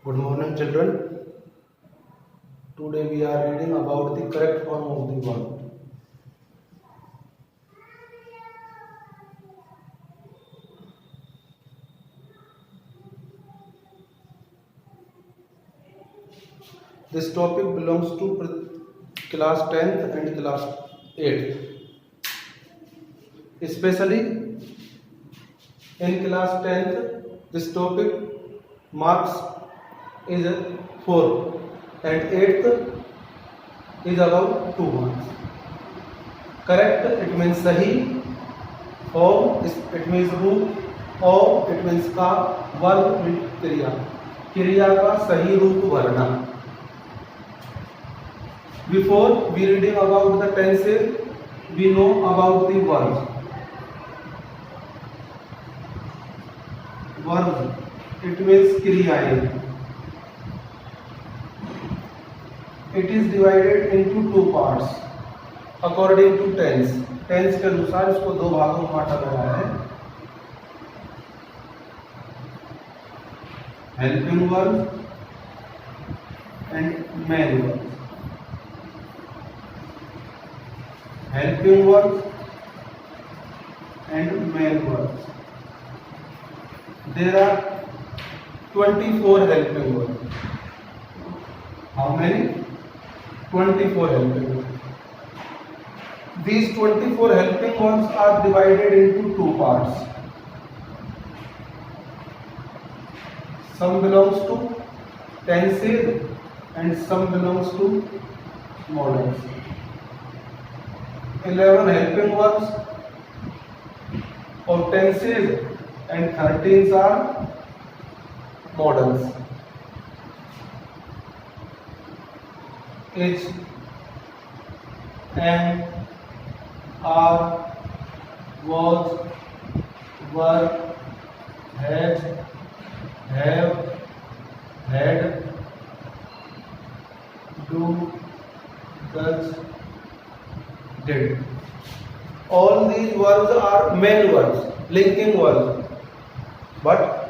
Good morning, children. Today we are reading about the correct form of the verb. This topic belongs to class 10th and class 8th. Especially in class 10th, this topic marks is 4 and 8th is about 2 marks. Correct, it means sahi. Form, it means रूप. और it means का. Verb means क्रिया. क्रिया का सही रूप भरना. Before we reading about the tenses, we know about the verbs. Verbs, it means क्रियाएं. It is divided into two parts according to tense. Tense के अनुसार इसको दो भागों में बांटा गया है. Helping verb and main verb. Helping verb and main verb. There are 24 helping verbs. How many? 24 helping verbs. These 24 helping verbs are divided into two parts. Some belongs to tenses and some belongs to modals. 11 helping verbs or tenses and 13 are modals. Is, am, are, was, were, has, have, had, do, does, did. All these verbs are main verbs, linking verbs. But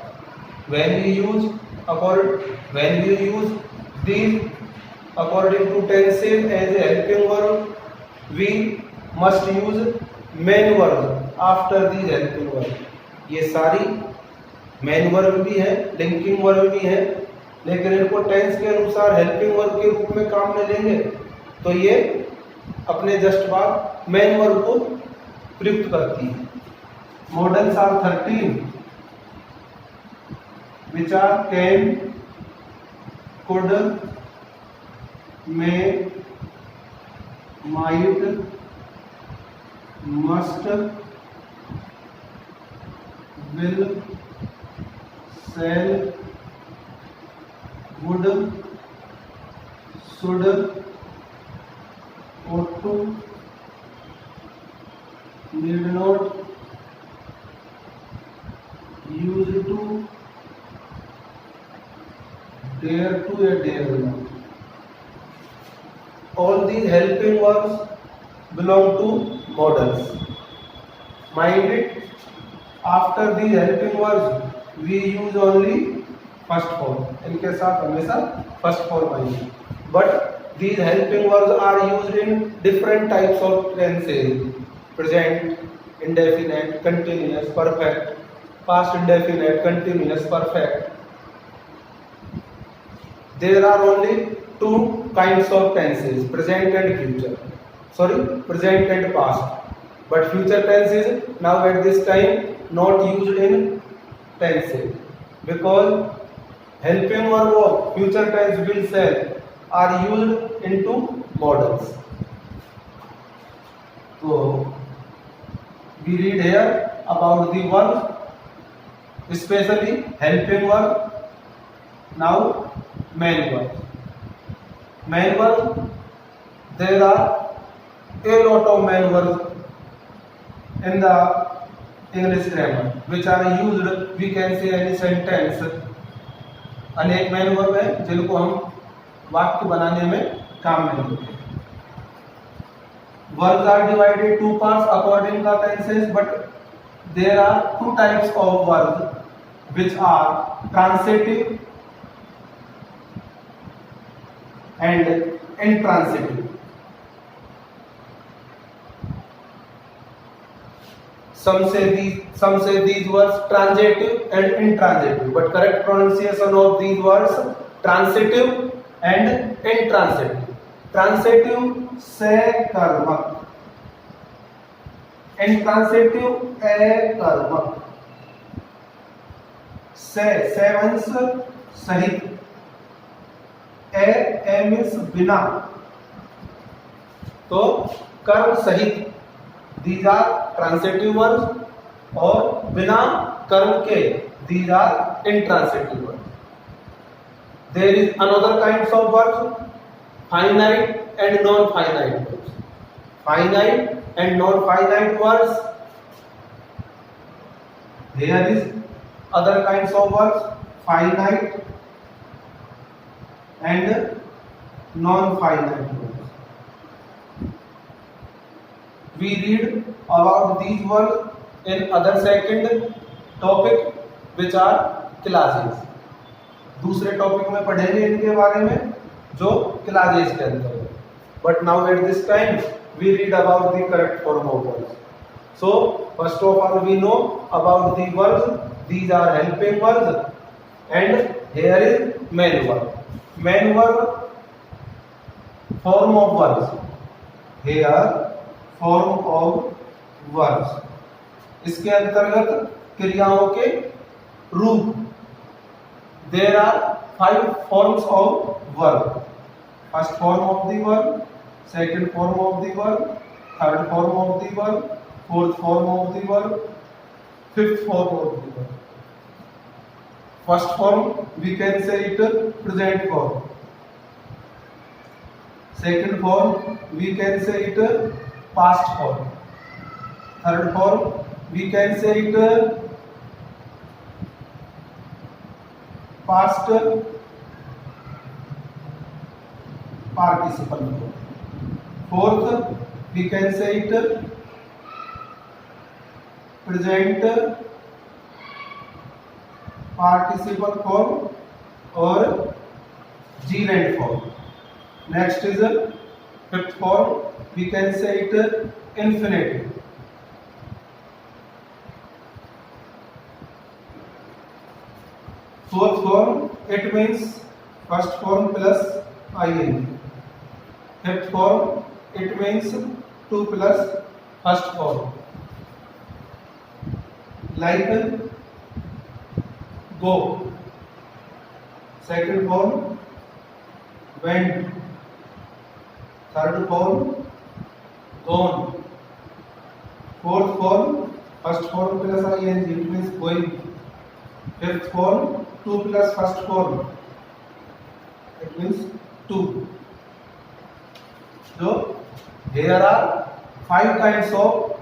when we use these according to tenses as a helping verb, we must use main verb after these helping verb. ये सारी main verb भी है, linking verb भी है, लेकिन इनको tense के अनुसार हेल्पिंग वर्ब के रूप में काम में लेंगे तो ये अपने जस्ट बाद मेन वर्ब को प्रयुक्त करती है. Modals are 13 which are can, could, may, might, must, will, shall, would, should, ought to, need not, used to, dare to या dare not. All these helping verbs belong to modals. Mind it, after these helping verbs we use only first form. इनके साथ हमेशा first form आएगी. But these helping verbs are used in different types of tenses: present, indefinite, continuous, perfect, past indefinite, continuous, perfect. There are only two kinds of tenses: present and future. Present and past. But future tense is now at this time not used in tenses because helping verb of future tense will, shall are used into modals. So we read here about the verbs, especially helping verb. Now main verb. Main verb, there are a lot of main verbs in the English grammar which are used, we can say, any sentence. अनेक main verb है जिनको हम वाक्य बनाने में काम में लेते हैं. Verbs are divided two parts according to tenses, but there are two types of verbs which are transitive and intransitive. Some say these words transitive and intransitive, but correct pronunciation of these words transitive and intransitive. Transitive से कर्मक, intransitive ए कर्मक. से means सहित, ए means बिना, तो कर्म सहित. These are transitive words और बिना कर्म के these are intransitive words. There is another kinds of words, finite and non-finite words. Finite and non-finite words. There is other kinds of words, finite and non-finite words. We read about these words in other second topic, which are classes. दूसरे topic में पढ़ेंगे इनके बारे में जो classes के अंदर है. But now at this time we read about the correct form of words. So first of all we know about the verbs. These are helping verbs and here is main verb. Main verb, form of verbs. Here form of verbs. इसके अंतर्गत क्रियाओं के रूप. There are 5 forms of verb. First form of the verb, second form of the verb, third form of the verb, fourth form of the verb, fifth form of the verb. First form we can say it present form. Second form we can say it past form. Third form we can say it past participle form. Fourth we can say it present participle form or gerund form. Next is fifth form, we can say it infinitive. Fourth form, it means first form plus ing. Fifth form, it means 2 plus first form. Like go. Second form, went. Third form, gone. Fourth form, first form plus ing, it means going. Fifth form, 2 plus first form, it means 2. So here are 5 kinds of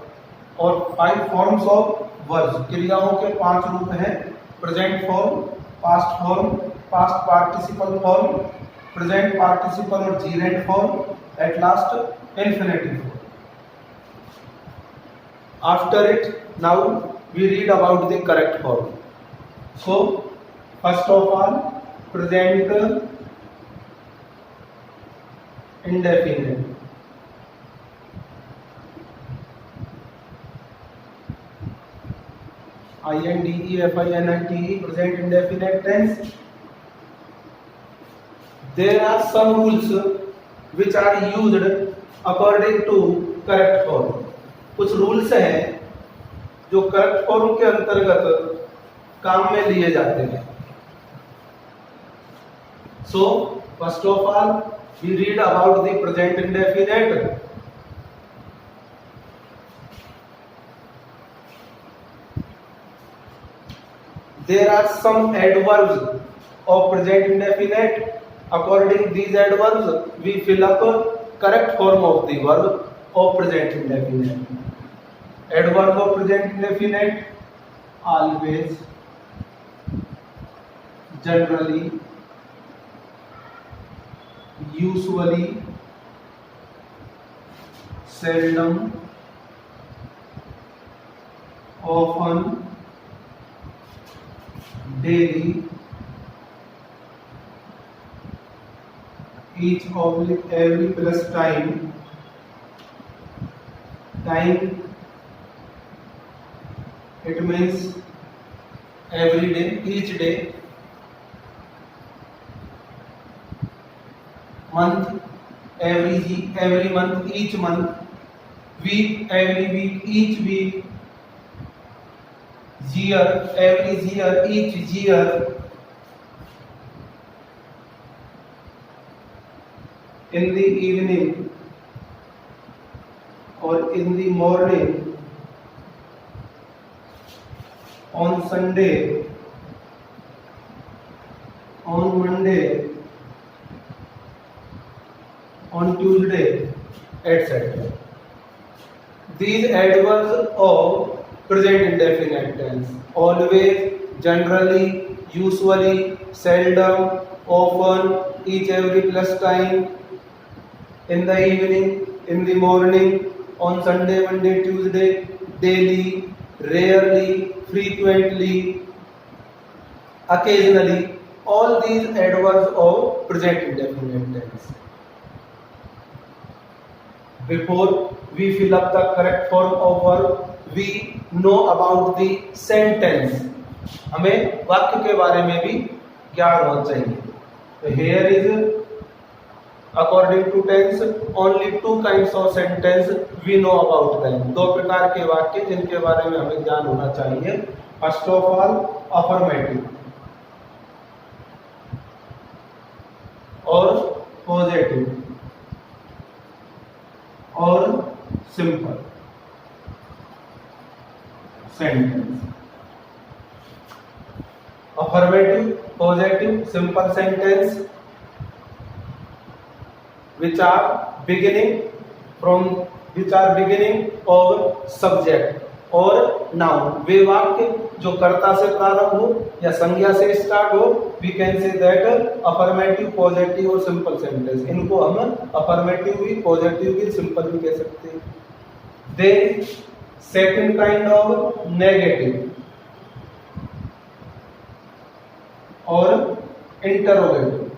or 5 forms of verbs. क्रियाओं के 5 रूप हैं. Present form, past form, past participle form, present participle और gerund form, at last infinitive form. After it, now we read about the correct form. So first of all, present indefinite. INDEFINITE, present indefinite tense. There are some rules which are used according to correct form. कुछ rules हैं जो correct form के अंतर्गत काम में लिए जाते हैं. So first of all, we read about the present indefinite. There are some adverbs of present indefinite. According these adverbs, we fill up correct form of the verb of present indefinite. Adverb of present indefinite: always, generally, usually, seldom, often, daily, each oblique every plus time it means every day, each day. Month, every month, each month. Week, every week, each week. Year, every year, each year. In the evening or in the morning. On Sunday, on Monday, on Tuesday, etc. These adverbs of present indefinite tense. Always, generally, usually, seldom, often, each every plus time, in the evening, in the morning, on Sunday, Monday, Tuesday, daily, rarely, frequently, occasionally, all these adverbs of present indefinite tense. Before we fill up the correct form of verb, we know about the sentence. हमें वाक्य के बारे में भी ज्ञान होना चाहिए. So here is, according to tense, only two kinds of sentence we know about them. दो प्रकार के वाक्य जिनके बारे में हमें ज्ञान होना चाहिए. First of all, affirmative और positive और simple sentence. Affirmative, positive, simple sentence which are beginning of subject और noun. वे वाक्य जो कर्ता से प्रारंभ हो या संज्ञा से स्टार्ट हो, we can say that affirmative, positive और simple sentence. इनको हम affirmative भी, positive भी, simple भी कह सकते हैं. Then second kind of negative और interrogative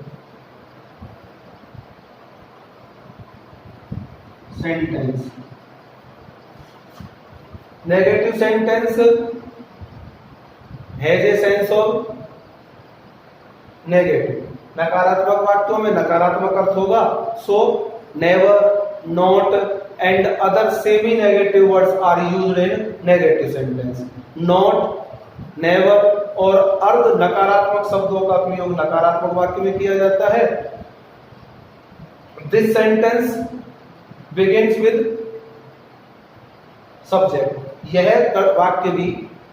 sentence. Negative sentence has a sense of negative. नकारात्मक वाक्यों में नकारात्मक अर्थ होगा. So never, not and other semi negative words are used in negative sentence. Not, never और अर्ध नकारात्मक शब्दों का प्रयोग नकारात्मक वाक्य में किया जाता है. This sentence begins with subject. यह वाक्य भी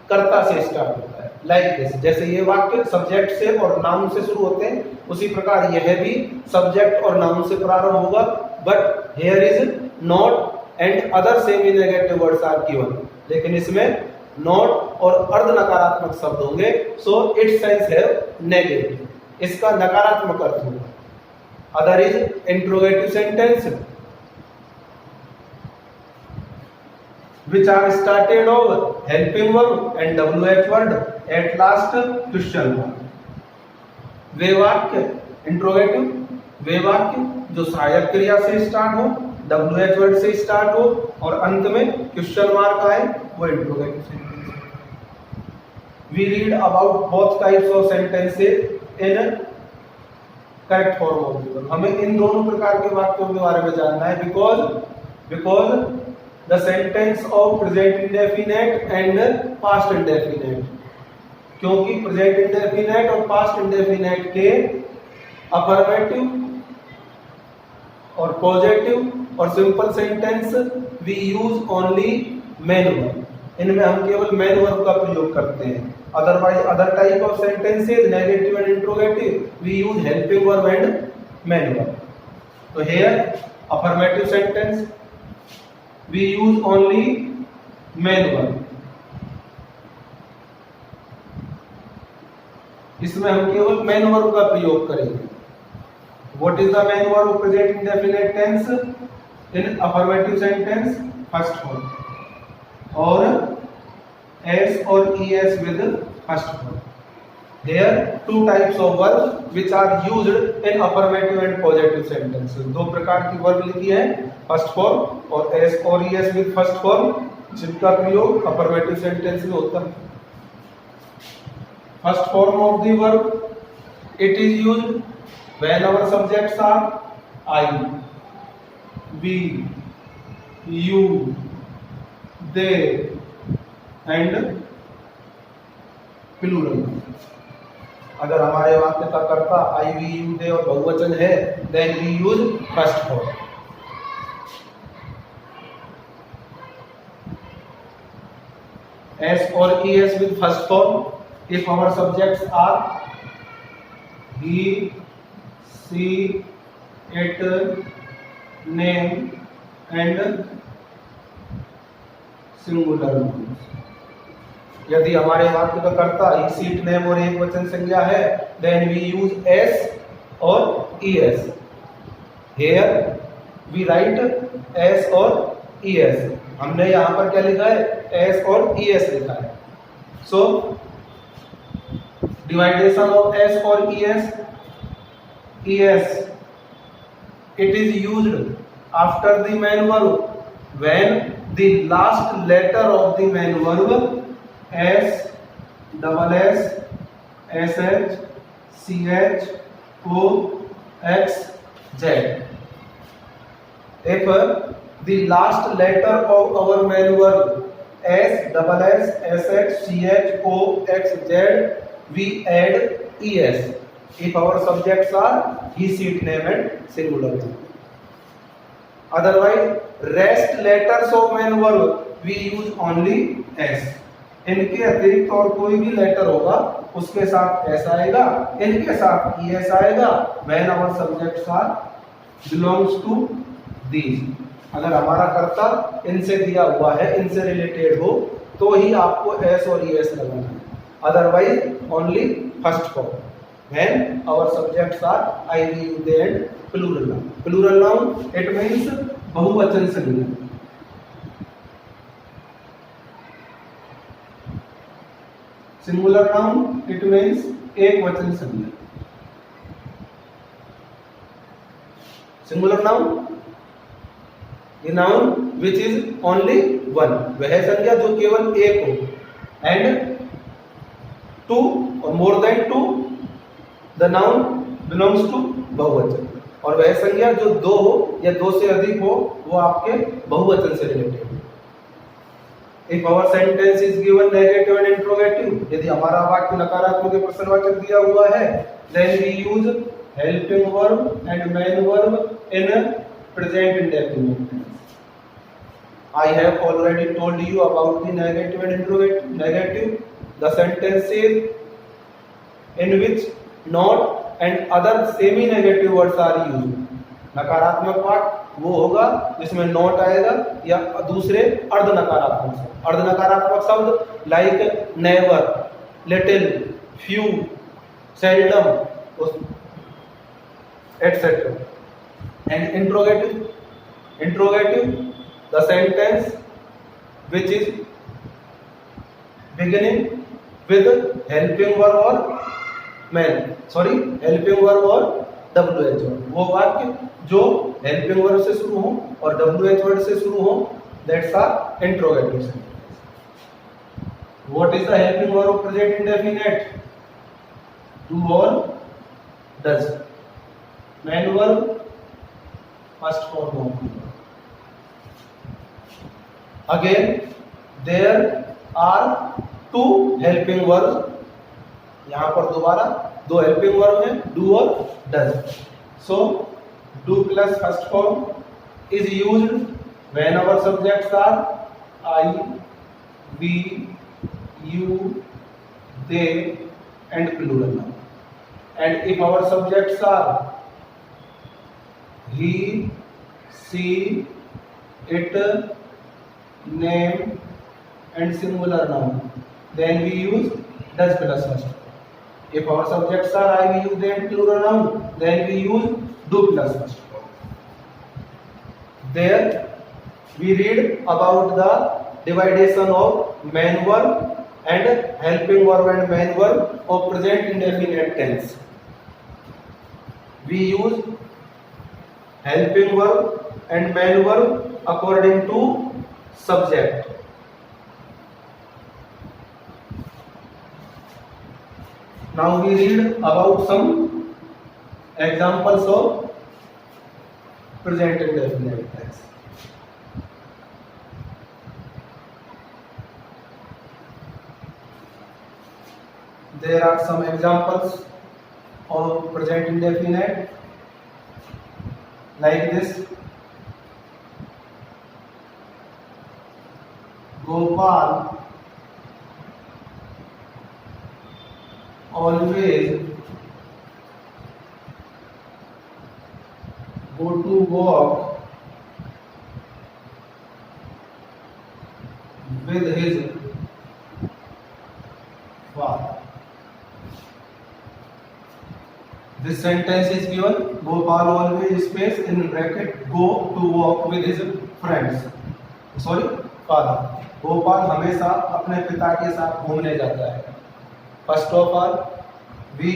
कर्ता से स्टार्ट होता है. Like this, जैसे ये वाक्य सब्जेक्ट से और नाउन से शुरू होते हैं, उसी प्रकार यह भी सब्जेक्ट और नाउन से प्रारंभ होगा. But here is not and other semi negative words are given. लेकिन इसमें not और अर्ध नकारात्मक शब्द होंगे. So its sense है negative. इसका नकारात्मक अर्थ होगा. Other is interrogative sentence which are started of helping verb and WH word at last question mark. वे वाक्य इंट्रोगेटिव, वे वाक्य जो सहायक क्रिया से स्टार्ट हो, WH word से स्टार्ट हो और अंत में क्वेश्चन मार्क आए, वो interrogative sentence. We read about both types of sentences in correct form of the verb. हमें इन दोनों प्रकार के वाक्यों के बारे में जानना है because the sentence of present indefinite and past indefinite, क्योंकि present indefinite और past indefinite के affirmative और positive और simple sentence we use only main verb. इनमें हम केवल main verb का प्रयोग करते हैं. Otherwise other type of sentences negative and interrogative we use helping verb and main verb. So here affirmative sentence we use only main verb. इसमें हम केवल main verb का प्रयोग करेंगे. What is the main verb of present indefinite tense in affirmative sentence? First form और s और es with first form. Here two types of verbs which are used in affirmative and positive sentences. दो प्रकार की verb लिखी है, first form और S और ES with first form, जिनका प्रयोग अफर्मेटिव सेंटेंस में होता है. First form of the verb, it is used when our subjects are I, we, you, they and plural. अगर हमारे वाक्य का कर्ता आई, वी, यू, दे और बहुवचन है, then we use first form. S और E S with first form if our subjects are he, she, it, name and singular nouns. यदि हमारे वाक्य का कर्ता ही, सीट, नेम और एक वचन संज्ञा है, देन वी यूज एस और E S. Here we write S और ई एस. हमने यहां पर क्या लिखा है? एस और ई एस लिखा है. सो डिवाइडेशन ऑफ एस और E S. E S it is used after the main verb when the last letter of the main verb S, double S, SH, CH, O, X, Z. If the last letter of our main verb S, double S, SH, CH, O, X, Z, we add ES. If our subjects are he, seat, name and singular. Otherwise, rest letters of main verb we use only S. इनके अतिरिक्त और कोई भी letter होगा उसके साथ S आएगा, इनके साथ ई एस आएगा. When our subjects are belongs to these. अगर हमारा कर्ता इनसे दिया हुआ है, इनसे रिलेटेड हो, तो ही आपको एस और ई एस लगाना है. Otherwise only first form. When our subjects are I, we, you, they and plural noun. Plural noun it means बहुवचन संज्ञा. सिंगुलर नाउन इट मीन्स एक वचन संज्ञा. सिंगुलर नाउन ये noun which is only one, वह संज्ञा जो केवल एक हो. एंड टू और more than two the noun belongs to बहुवचन. और वह संज्ञा जो दो हो या दो से अधिक हो वो आपके बहुवचन से related. If our sentence is given negative and interrogative, यदि हमारा वाक्य नकारात्मक या प्रश्नवाचक दिया हुआ है, then we use helping verb and main verb in present indefinite tense. I have already told you about the negative and interrogative. Negative, the sentence is in which not and other semi-negative words are used. नकारात्मक वाक्य वो होगा जिसमें not आएगा या दूसरे अर्ध नकारात्मक शब्द. अर्ध नकारात्मक शब्द like never, little, few, seldom etcetera. And interrogative, interrogative the sentence which is beginning with helping verb और हेल्पिंग वर्ब और WH वर्ड. वो वाक्य जो हेल्पिंग वर्ब से शुरू हो और WH वर्ड से शुरू हो, that's are interrogative sentence. What is the helping verb of present indefinite? Do और does. Main verb first form of the verb. Again there are two helping verb. यहां पर दोबारा दो हेल्पिंग वर्ब हैं, do और does. So do plus first form is used when our subjects are I, we, you, they and plural noun. And if our subjects are he, she, it, name and singular noun, then we use does plus first form. If our subjects are I, we use then plural noun, then we use do plus first form. There we read about the dividation of main verb and helping verb and main verb of present indefinite tense. We use helping verb and main verb according to subject. Now we read about some examples of present indefinite tense. There are some examples of present indefinite like this. Gopal always go to walk with his father. This sentence is given. Gopal always space in bracket go to walk with his friends. Sorry, father. Gopal हमेशा अपने पिता के साथ घूमने जाता है. First of all we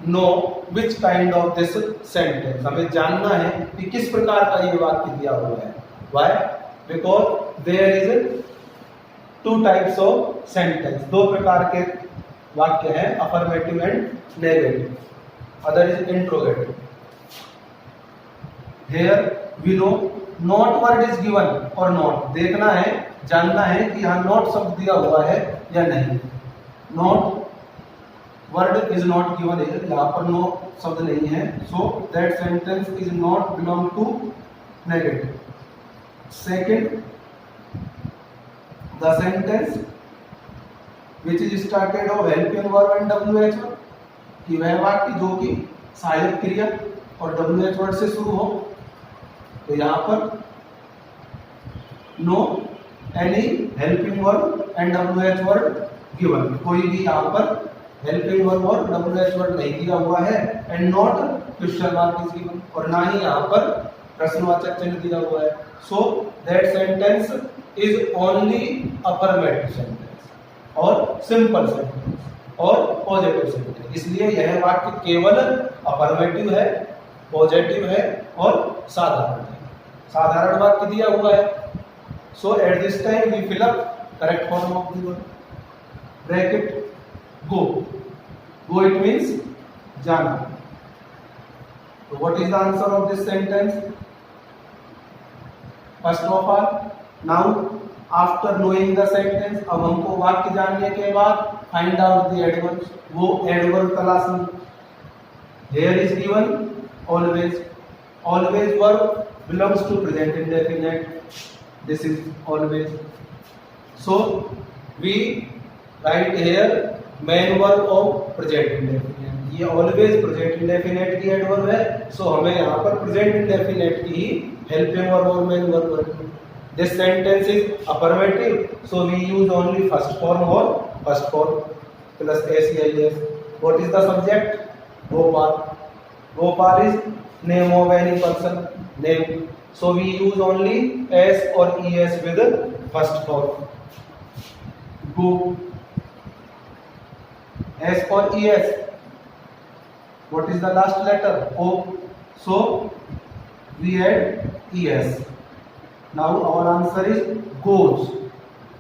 know which kind of this sentence. हमें जानना है कि किस प्रकार का ये वाक्य दिया हुआ है. Why? Because there is two types of sentence. दो प्रकार के वाक्य हैं, affirmative and negative. Other is interrogative. Here we know not word is given और नॉट. देखना है, जानना है कि यहाँ नॉट शब्द दिया हुआ है या नहीं. Not word is not given है, यहाँ पर नो शब्द नहीं है. So that sentence is not belong to negative. Second, the sentence which is started of helping verb and WH word. कि वह वाक्य जो कि सहायक क्रिया और WH वर्ड से शुरू हो. तो यहाँ पर no any helping verb and WH word given. कोई भी यहाँ पर हेल्पिंग वर्ब और WH वर्ड नहीं दिया हुआ है. And not question mark is given. और ना ही यहाँ पर प्रश्नवाचक चिन्ह दिया हुआ है. So that sentence is only affirmative sentence और सिंपल सेंटेंस और पॉजिटिव सेंटेंस. इसलिए यह वाक्य केवल अफर्मेटिव है, पॉजिटिव है और साधारण है. साधारण वाक्य दिया हुआ है. So at this time we fill up correct form of the word. Bracket go. Go it means जाना. तो what is the answer of this sentence? First of all, now after knowing the sentence, अब हमको वाक्य जानने के बाद find out the adverbs. वो adverb तलाशना. Here is given always. Always verb belongs to present indefinite. This is always. So we write here main verb of present indefinite. ये always present indefinite की adverb है. So हमें यहाँ पर present indefinite की ही helping verb और main verb करनी. This sentence is affirmative. So we use only first form or first form plus SEIS. What is the subject? Gopal. Gopal is name of any person. Name. So we use only S or ES with first form. Go. S or ES. What is the last letter? O. So we add ES. Now our answer is goes.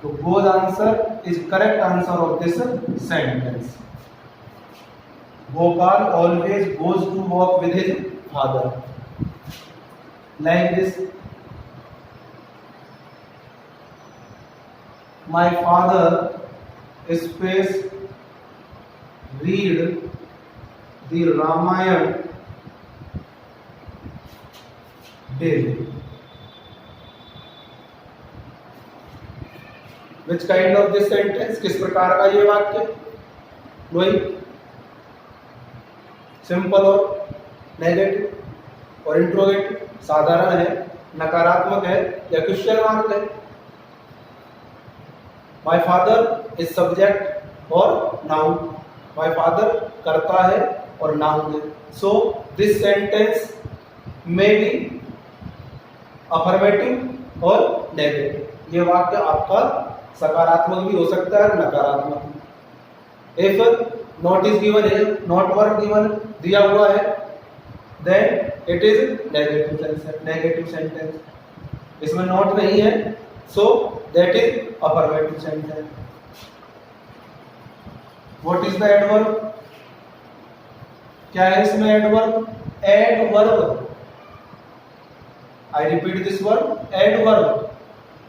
So goes answer is correct answer of this sentence. Gopal always goes to walk with his father. Like this. My father space read the Ramayana daily. Which kind of this sentence? किस प्रकार का ये वाक्य? वही simple और negative और interrogative. साधारण है, नकारात्मक है या क्वेश्चन मार्क है. माय फादर इज सब्जेक्ट और नाउन. माय फादर करता है और नाउन है. So this sentence may be affirmative और नेगेटिव. ये वाक्य आपका सकारात्मक भी हो सकता है, नकारात्मक. इफ नॉट इज गिवन है, नॉट वर्ब गिवन दिया हुआ है, then it is negative sentence. इसमें नॉट नहीं है, so that is affirmative sentence. What is the adverb? क्या है इसमें adverb? Adverb. I repeat this word, adverb.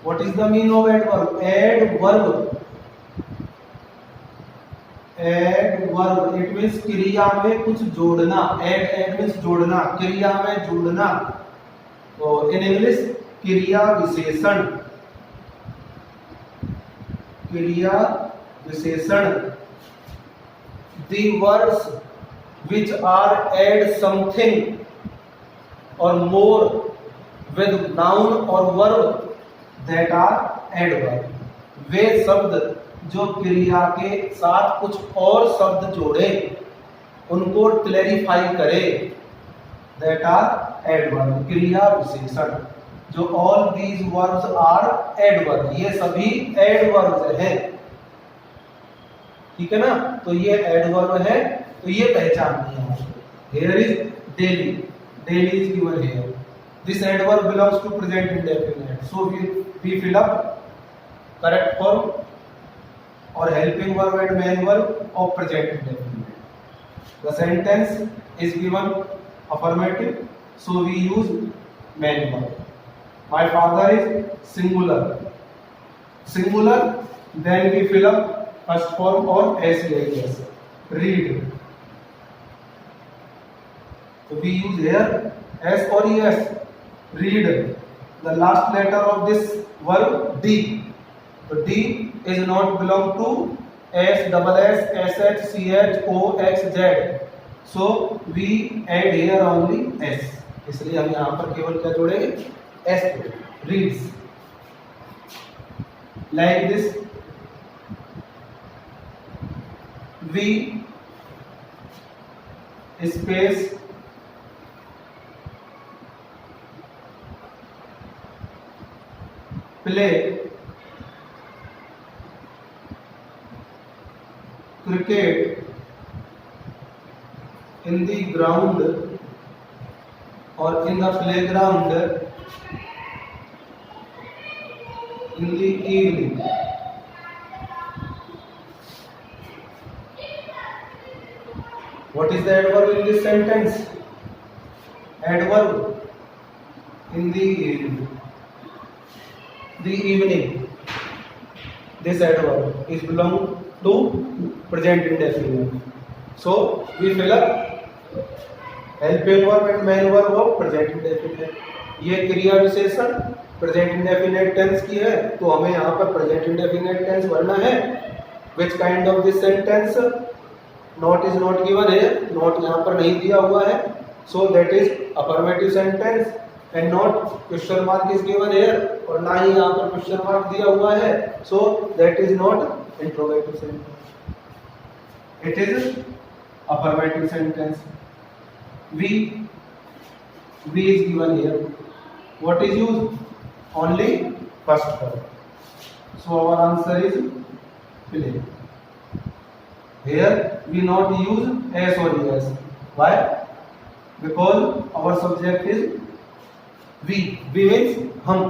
What is the meaning of adverb? Adverb. Adverb. It means क्रिया में कुछ जोड़ना. Add means जोड़ना, क्रिया में जोड़ना. तो in English क्रिया विशेषण. क्रिया विशेषण. The words which are add something or more with noun or verb that are adverb. वे शब्द जो क्रिया के साथ कुछ और शब्द जोड़े, उनको क्लैरिफाई करे, that are adverb. क्रिया विशेषण. जो all these verbs are adverb, ये सभी adverbs हैं. ठीक है ना? तो ये adverb है, तो ये पहचाननी है आपको. Here is daily. Daily is given here. This adverb belongs to present indefinite. So we fill up correct form or helping verb and main verb of present indefinite. The sentence is given affirmative, so we use main verb. My father is singular. Singular, then we fill up first form or SEIS. Read. So we use here S or ES. Read. The last letter of this verb D. So D is not belong to S, double S, SH, CH, O, X, Z. So we add here only S. इसलिए हम यहाँ पर केवल क्या जोड़ेंगे? S जोड़ेंगे. Reads. Like this. We space play cricket in the ground or in the playground in the evening. What is the adverb in this sentence? Adverb in the evening. The evening. This adverb is belong to present indefinite. So we fill up helping verb and main verb of present indefinite. ये क्रिया विशेषण present indefinite tense की है, तो हमें यहाँ पर present indefinite tense भरना है. विच kind of this sentence? Not is not given है, नॉट यहाँ पर नहीं दिया हुआ है, so that is affirmative sentence. And not question mark is given here, और ना ही यहाँ पर क्वेश्चन मार्क दिया हुआ है, so that is not interrogative sentence. It is affirmative sentence. We is given here. What is used? Only first verb. So our answer is play. Here we not use S or ES. Why? Because our subject is we. We means हम.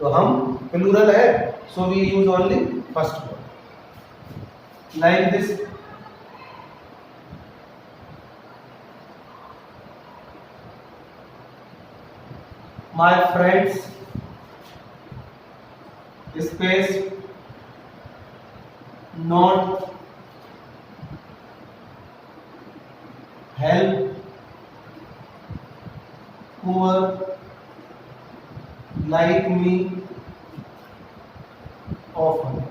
तो हम plural है, so we use only first verb. Like this. My friends space not help poor like me often.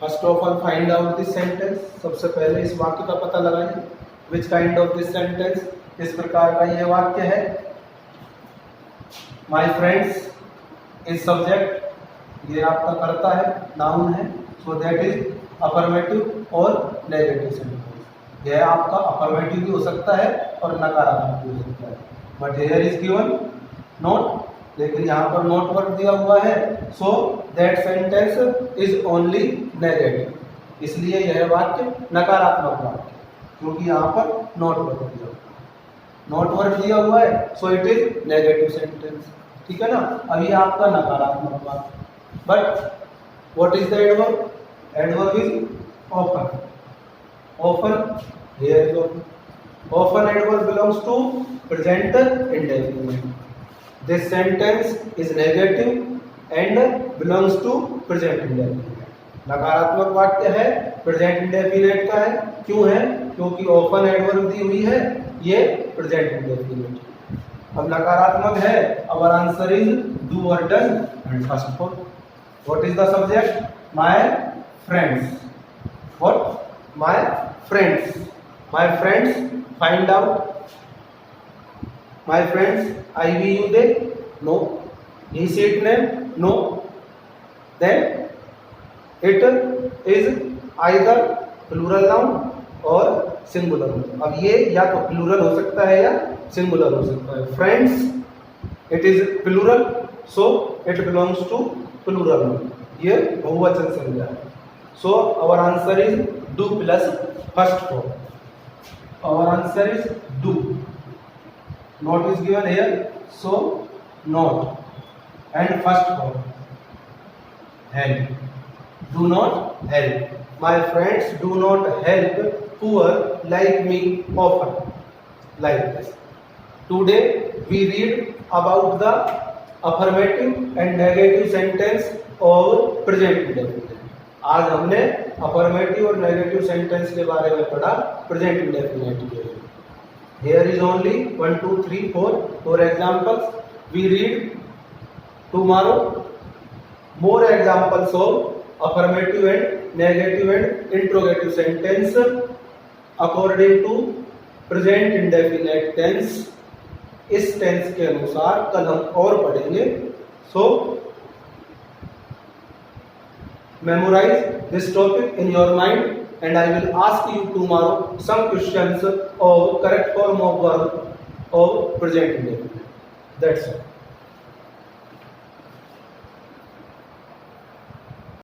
First of all find out this sentence. सबसे पहले इस वाक्य का पता लगाइए. Which kind of this sentence? इस प्रकार का यह वाक्य है. माई फ्रेंड्स इज सब्जेक्ट, ये आपका कर्ता है, नाउन है, सो दैट इज अफर्मेटिव और नेगेटिव सेंटेंस. यह आपका अफर्मेटिव भी हो सकता है और नकारात्मक भी हो सकता है. But here is given not लेकिन यहाँ पर नॉट वर्ब दिया हुआ है, so that sentence is only negative, इसलिए यह वाक्य नकारात्मक वाक्य, क्योंकि यहाँ पर नॉट वर्ब दिया हुआ है। नॉट वर्ब दिया हुआ है, so it is negative sentence, ठीक है ना। अभी आपका नकारात्मक वाक्य, but what is the adverb? Adverb is often. Often, here is often. Often adverb belongs to present indefinite. This sentence is negative and belongs to present indefinite. नकारात्मक वाक्य है, प्रेजेंट इंडेफिनिट का है। क्यों है? क्योंकि ऑफन एडवर्ब दी हुई है, ये प्रेजेंट इंडेफिनिट। अब नकारात्मक है, अवर आंसर इज डू और done and first form. What is the subject? My friends. What? My friends. My friends find out. My friends, I, we, you, they? No. He, she, it name? No. Then it is either plural noun or singular noun. अब ये या तो plural हो सकता है या singular हो सकता है। Friends, it is plural, so it belongs to plural noun. ये बहुवचन संज्ञा है। So our answer is do plus first form. Our answer is do. Not is given here, so not. And first form, help. Do not help. My friends do not help poor like me often. Like this. Today we read about the affirmative and negative sentence of present indefinite. आज हमने affirmative और negative sentence के बारे में पढ़ा present indefinite के लिए। Here is only 1 2 3 4 for examples. We read tomorrow more examples of affirmative and negative and interrogative sentence according to present indefinite tense. इस टेंस के अनुसार कल हम और पढ़ेंगे। सो memorize this topic in your mind and I will ask you tomorrow some questions of correct form of verb of present indefinite. That's all.